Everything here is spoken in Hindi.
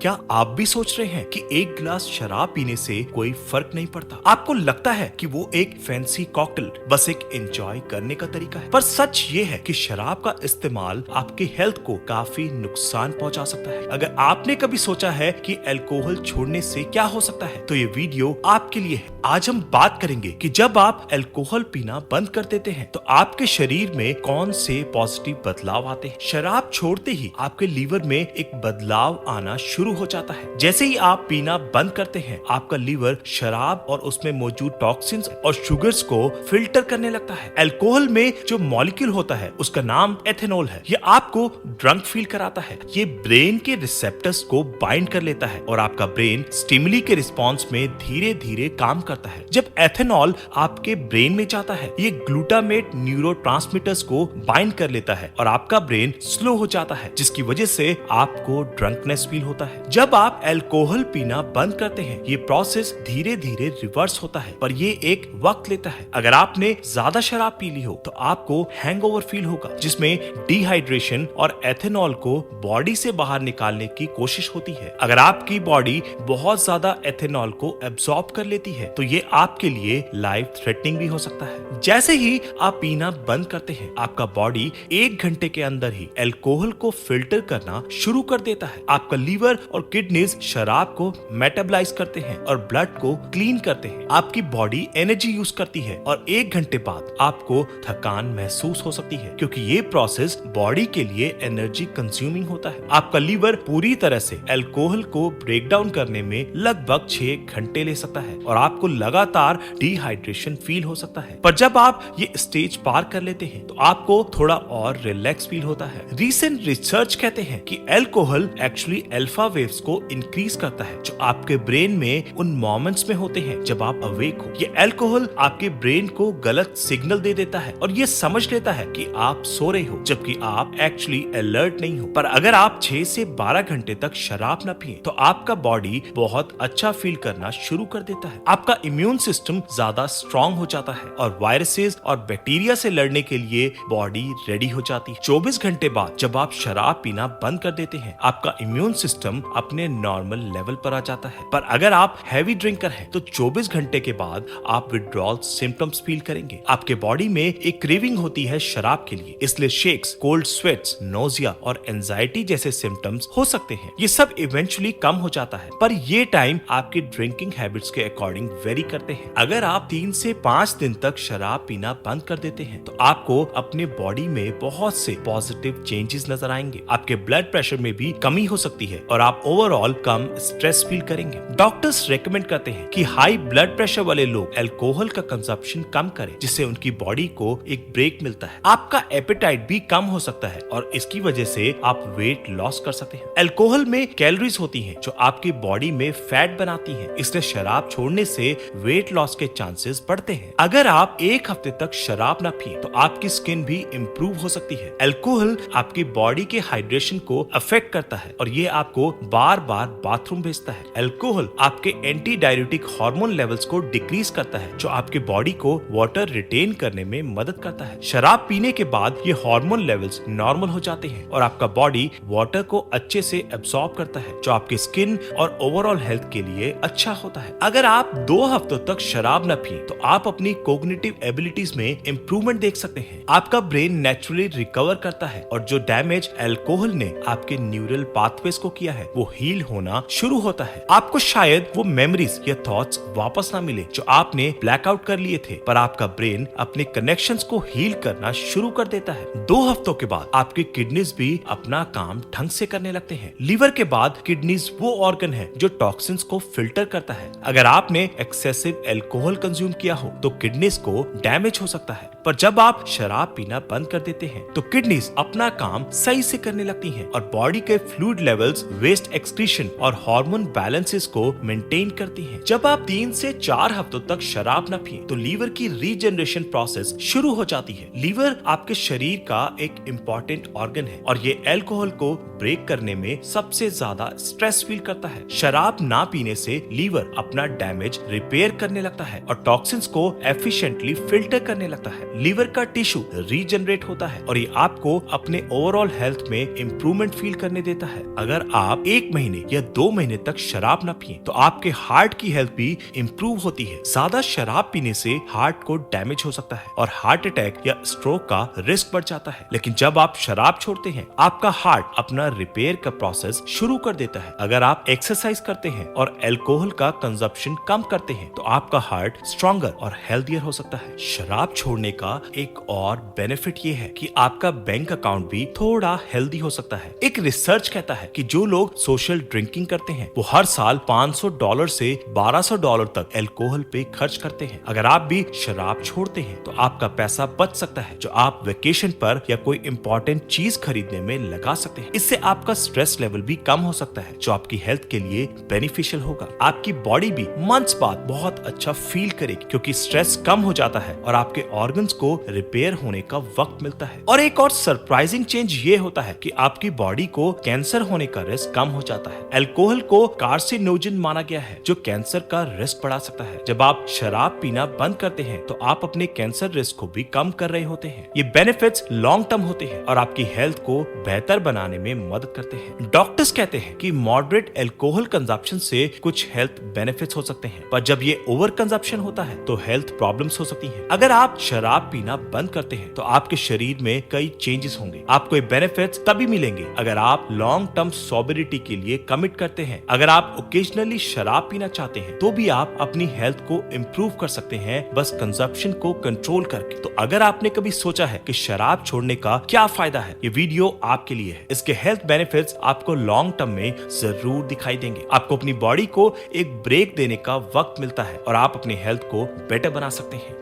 क्या आप भी सोच रहे हैं कि एक गिलास शराब पीने से कोई फर्क नहीं पड़ता? आपको लगता है कि वो एक फैंसी कॉकटेल, बस एक एंजॉय करने का तरीका है। पर सच ये है कि शराब का इस्तेमाल आपके हेल्थ को काफी नुकसान पहुंचा सकता है। अगर आपने कभी सोचा है कि अल्कोहल छोड़ने से क्या हो सकता है, तो ये वीडियो आपके लिए है। आज हम बात करेंगे कि जब आप अल्कोहल पीना बंद कर देते हैं तो आपके शरीर में कौन से पॉजिटिव बदलाव आते हैं। शराब छोड़ते ही आपके लीवर में एक बदलाव आना शुरू हो जाता है। जैसे ही आप पीना बंद करते हैं, आपका लीवर शराब और उसमें मौजूद टॉक्सिन्स और शुगर्स को फिल्टर करने लगता है। अल्कोहल में जो मॉलिक्यूल होता है उसका नाम एथेनॉल है। ये आपको ड्रंक फील कराता है। ये ब्रेन के रिसेप्टर्स को बाइंड कर लेता है और आपका ब्रेन स्टिमुली के रिस्पॉन्स में धीरे धीरे काम करता है। जब एथेनॉल आपके ब्रेन में जाता है, ये ग्लूटामेट न्यूरोट्रांसमीटर्स को बाइंड कर लेता है और आपका ब्रेन स्लो हो जाता है, जिसकी वजह से आपको ड्रंकनेस फील होता है। जब आप अल्कोहल पीना बंद करते हैं, ये प्रोसेस धीरे धीरे रिवर्स होता है, पर ये एक वक्त लेता है। अगर आपने ज्यादा शराब पी ली हो तो आपको हैंगओवर फील होगा, जिसमें डिहाइड्रेशन और एथेनॉल को बॉडी से बाहर निकालने की कोशिश होती है। अगर आपकी बॉडी बहुत ज्यादा एथेनॉल को एब्सॉर्ब कर लेती है तो ये आपके लिए लाइफ थ्रेटनिंग भी हो सकता है। जैसे ही आप पीना बंद करते हैं, आपका बॉडी 1 घंटे के अंदर ही अल्कोहल को फिल्टर करना शुरू कर देता है। आपका लीवर और किडनीज शराब को मेटाबलाइज करते हैं और ब्लड को क्लीन करते हैं। आपकी बॉडी एनर्जी यूज करती है और 1 घंटे बाद आपको थकान महसूस हो सकती है, क्योंकि ये प्रोसेस बॉडी के लिए एनर्जी कंज्यूमिंग होता है। आपका लीवर पूरी तरह से अल्कोहल को ब्रेक डाउन करने में लगभग 6 घंटे ले सकता है और आपको लगातार डिहाइड्रेशन फील हो सकता है। पर जब आप ये स्टेज पार कर लेते हैं तो आपको थोड़ा और रिलैक्स फील होता है। रीसेंट रिसर्च कहते हैं कि अल्कोहल एक्चुअली अल्फा वेव्स को इंक्रीज करता है, जो आपके ब्रेन में उन मोमेंट्स में होते हैं जब आप अवेक हो। ये अल्कोहल आपके ब्रेन को गलत सिग्नल दे देता है और ये समझ लेता है कि आप सो रहे हो, जबकि आप एक्चुअली अलर्ट नहीं हो। पर अगर आप 6 से 12 घंटे तक शराब न पिए तो आपका बॉडी बहुत अच्छा फील करना शुरू कर देता है। आपका इम्यून सिस्टम ज्यादा स्ट्रॉन्ग हो जाता है और वायरसेस और बैक्टीरिया से लड़ने के लिए बॉडी रेडी हो जाती है। 24 घंटे बाद जब आप शराब पीना बंद कर देते हैं, आपका इम्यून सिस्टम अपने नॉर्मल लेवल पर आ जाता है। पर अगर आप हैवी ड्रिंकर हैं तो 24 घंटे के बाद आप विड्रॉल सिम्टम्स फील करेंगे। आपके बॉडी में एक क्रेविंग होती है शराब के लिए, इसलिए शेक्स, कोल्ड स्वेट्स, नोजिया और एंजाइटी जैसे सिम्टम्स हो सकते हैं। ये सब इवेंचुअली कम हो जाता है, पर ये टाइम आपकी ड्रिंकिंग हैबिट्स के अकॉर्डिंग वेरी करते हैं। अगर आप 3 से 5 दिन तक शराब पीना बंद कर देते हैं तो आपको अपने बॉडी में बहुत से पॉजिटिव चेंजेस नजर आएंगे। आपके ब्लड प्रेशर में भी कमी हो सकती है और आप ओवरऑल कम स्ट्रेस फील करेंगे। डॉक्टर्स रेकमेंड करते हैं कि हाई ब्लड प्रेशर वाले लोग अल्कोहल का कंजप्शन कम करें, जिससे उनकी बॉडी को एक ब्रेक मिलता है। आपका एपेटाइट भी कम हो सकता है और इसकी वजह से आप वेट लॉस कर सकते हैं। अल्कोहल में कैलोरीज होती हैं जो आपकी बॉडी में फैट बनाती हैं, इसलिए शराब छोड़ने से वेट लॉस के चांसेस बढ़ते हैं। अगर आप 1 हफ्ते तक शराब ना पिए तो आपकी स्किन भी इंप्रूव हो सकती है। अल्कोहल आपकी बॉडी के हाइड्रेशन को अफेक्ट करता है और ये आपको बार बार बाथरूम भेजता है। अल्कोहल आपके एंटी डाययूरेटिक हार्मोन लेवल्स को डिक्रीज करता है, जो आपके बॉडी को वाटर रिटेन करने में मदद करता है। शराब पीने के बाद ये हार्मोन लेवल्स नॉर्मल हो जाते हैं और आपका बॉडी वाटर को अच्छे से एब्सॉर्ब करता है, जो आपकी स्किन और ओवरऑल हेल्थ के लिए अच्छा होता है। अगर आप 2 हफ्तों तक शराब न पिए तो आप अपनी कोग्निटिव एबिलिटीज में इंप्रूवमेंट देख सकते हैं। आपका ब्रेन नेचुरली रिकवर करता है और जो डैमेज अल्कोहल ने आपके न्यूरल पाथवेज को किया है वो हील होना शुरू होता है। आपको शायद वो मेमोरीज या थॉट्स वापस ना मिले जो आपने ब्लैकआउट कर लिए थे, पर आपका ब्रेन अपने कनेक्शंस को हील करना शुरू कर देता है। 2 हफ्तों के बाद आपकी किडनीज भी अपना काम ढंग से करने लगते हैं। लीवर के बाद किडनीज वो ऑर्गन है जो टॉक्सिन्स को फिल्टर करता है। अगर आपने एक्सेसिव अल्कोहल कंज्यूम किया हो तो किडनीज को डैमेज हो सकता है, पर जब आप शराब पीना बंद कर देते हैं तो किडनीज अपना काम सही से करने लगती हैं और बॉडी के फ्लूइड लेवल्स, वेस्ट एक्सक्रीशन और हार्मोन बैलेंसेस को मेंटेन करती हैं। जब आप 3 से 4 हफ्तों तक शराब न पिए तो लीवर की रीजनरेशन प्रोसेस शुरू हो जाती है। लीवर आपके शरीर का एक इम्पोर्टेंट ऑर्गन है और ये अल्कोहल को ब्रेक करने में सबसे ज्यादा स्ट्रेस फील करता है। शराब ना पीने से लीवर अपना डैमेज रिपेयर करने लगता है और टॉक्सिन्स को एफिशिएंटली फिल्टर करने लगता है। लीवर का टिश्यू रीजनरेट होता है और ये आपको अपने ओवरऑल हेल्थ में इंप्रूवमेंट फील करने देता है। अगर आप 1 महीने या 2 महीने तक शराब न पिए तो आपके हार्ट की हेल्थ भी इंप्रूव होती है। ज्यादा शराब पीने से हार्ट को डैमेज हो सकता है और हार्ट अटैक या स्ट्रोक का रिस्क बढ़ जाता है। लेकिन जब आप शराब छोड़ते हैं, आपका हार्ट अपना रिपेयर का प्रोसेस शुरू कर देता है। अगर आप एक्सरसाइज करते हैं और अल्कोहल का कंजप्शन कम करते हैं तो आपका हार्ट स्ट्रॉन्गर और हेल्थियर हो सकता है। शराब छोड़ने का एक और बेनिफिट ये है कि आपका बैंक अकाउंट भी थोड़ा हेल्दी हो सकता है। एक रिसर्च कहता है कि जो लोग सोशल ड्रिंकिंग करते हैं वो हर साल $500 से $1200 तक अल्कोहल पे खर्च करते हैं। अगर आप भी शराब छोड़ते हैं तो आपका पैसा बच सकता है जो आप वेकेशन पर या कोई इंपॉर्टेंट चीज खरीदने में लगा सकते हैं। इससे आपका स्ट्रेस लेवल भी कम हो सकता है जो आपकी हेल्थ के लिए बेनिफिशियल होगा। आपकी बॉडी भी मंथ्स बाद बहुत अच्छा फील करेगी क्योंकि स्ट्रेस कम हो जाता है और आपके ऑर्गन्स को रिपेयर होने का वक्त मिलता है। और एक और सरप्राइजिंग चेंज ये होता है कि आपकी बॉडी को कैंसर होने का रिस्क कम हो जाता है। अल्कोहल को कार्सिनोजन माना गया है जो कैंसर का रिस्क बढ़ा सकता है। जब आप शराब पीना बंद करते हैं तो आप अपने कैंसर रिस्क को भी कम कर रहे होते हैं। ये बेनिफिट्स लॉन्ग टर्म होते हैं और आपकी हेल्थ को बेहतर बनाने में मदद करते हैं। डॉक्टर्स कहते हैं कि मॉडरेट अल्कोहल कंजप्शन से कुछ हेल्थ बेनिफिट्स हो सकते हैं, पर जब ये ओवर कंजप्शन होता है तो हेल्थ प्रॉब्लम्स हो सकती हैं। अगर आप शराब पीना बंद करते हैं तो आपके शरीर में कई चेंजेस होंगे। आपको ये बेनिफिट्स तभी मिलेंगे अगर आप लॉन्ग टर्म सोबरिटी के लिए कमिट करते हैं। अगर आप ओकेजनली शराब पीना चाहते हैं तो भी आप अपनी हेल्थ को इम्प्रूव कर सकते हैं, बस कंजप्शन को कंट्रोल करके। तो अगर आपने कभी सोचा है कि शराब छोड़ने का क्या फायदा है, ये वीडियो आपके लिए है। इसके हेल्थ बेनिफिट्स आपको लॉन्ग टर्म में जरूर दिखाई देंगे। आपको अपनी बॉडी को एक ब्रेक देने का वक्त मिलता है और आप अपनी हेल्थ को बेटर बना सकते हैं।